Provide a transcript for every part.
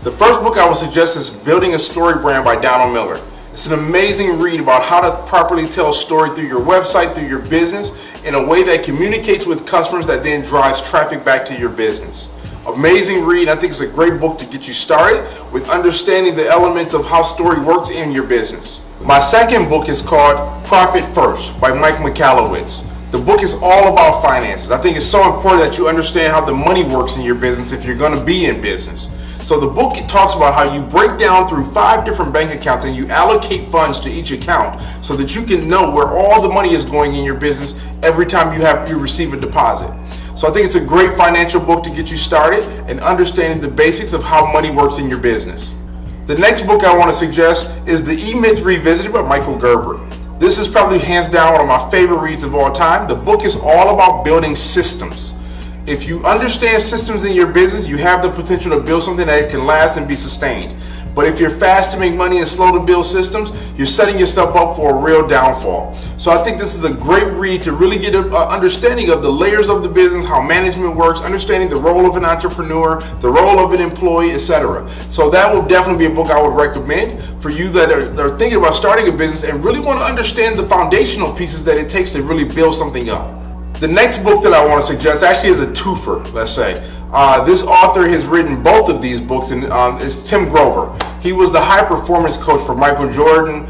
The first book I would suggest is Building a Story Brand by Donald Miller. It's an amazing read about how to properly tell a story through your website, through your business, in a way that communicates with customers that then drives traffic back to your business. Amazing read. I think it's a great book to get you started with understanding the elements of how story works in your business. My second book is called Profit First by Mike Michalowicz. The book is all about finances. I think it's so important that you understand how the money works in your business if you're going to be in business. So the book talks about how you break down through 5 different bank accounts and you allocate funds to each account so that you can know where all the money is going in your business every time you receive a deposit. So I think it's a great financial book to get you started and understanding the basics of how money works in your business. The next book I want to suggest is The E-Myth Revisited by Michael Gerber. This is probably hands down one of my favorite reads of all time. The book is all about building systems. If you understand systems in your business, you have the potential to build something that can last and be sustained. But if you're fast to make money and slow to build systems, you're setting yourself up for a real downfall. So I think this is a great read to really get an understanding of the layers of the business, how management works, understanding the role of an entrepreneur, the role of an employee, etc. So that will definitely be a book I would recommend for you that are thinking about starting a business and really want to understand the foundational pieces that it takes to really build something up. The next book that I want to suggest actually is a twofer, let's say. This author has written both of these books, and it's Tim Grover. He was the high performance coach for Michael Jordan,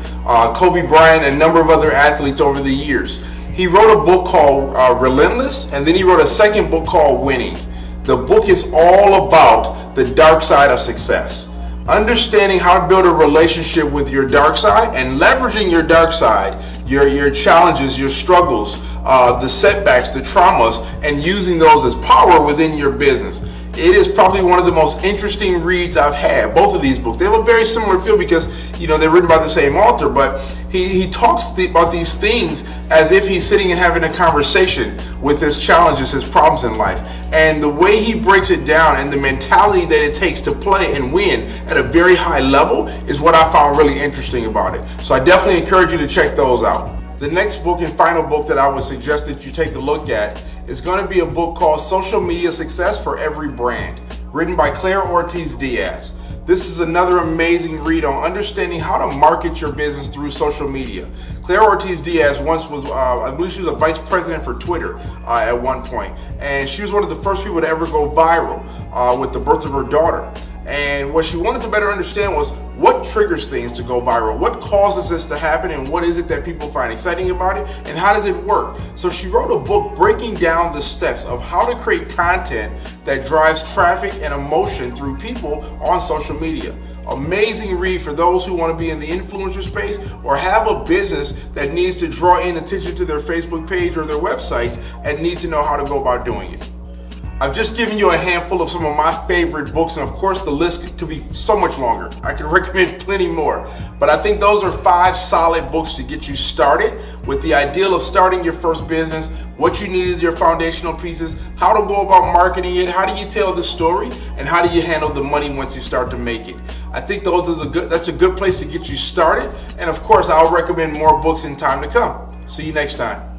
Kobe Bryant, and a number of other athletes over the years. He wrote a book called Relentless, and then he wrote a second book called Winning. The book is all about the dark side of success. Understanding how to build a relationship with your dark side and leveraging your dark side, your challenges, your struggles, the setbacks, the traumas, and using those as power within your business. It is probably one of the most interesting reads I've had. Both of these books, they have a very similar feel because they're written by the same author, but he talks about these things as if he's sitting and having a conversation with his challenges, his problems in life. And the way he breaks it down and the mentality that it takes to play and win at a very high level is what I found really interesting about it. So I definitely encourage you to check those out. The next book and final book that I would suggest that you take a look at is going to be a book called Social Media Success for Every Brand, written by Claire Ortiz Diaz. This is another amazing read on understanding how to market your business through social media. Claire Ortiz Diaz once was, I believe she was a vice president for Twitter at one point, and she was one of the first people to ever go viral with the birth of her daughter. And what she wanted to better understand was what triggers things to go viral, what causes this to happen, and what is it that people find exciting about it, and how does it work? So she wrote a book breaking down the steps of how to create content that drives traffic and emotion through people on social media. Amazing read for those who want to be in the influencer space or have a business that needs to draw in attention to their Facebook page or their websites and need to know how to go about doing it. I've just given you a handful of some of my favorite books, and of course the list could be so much longer. I could recommend plenty more, but I think those are 5 solid books to get you started with the ideal of starting your first business, what you need as your foundational pieces, how to go about marketing it, how do you tell the story, and how do you handle the money once you start to make it. I think that's a good place to get you started, and of course I'll recommend more books in time to come. See you next time.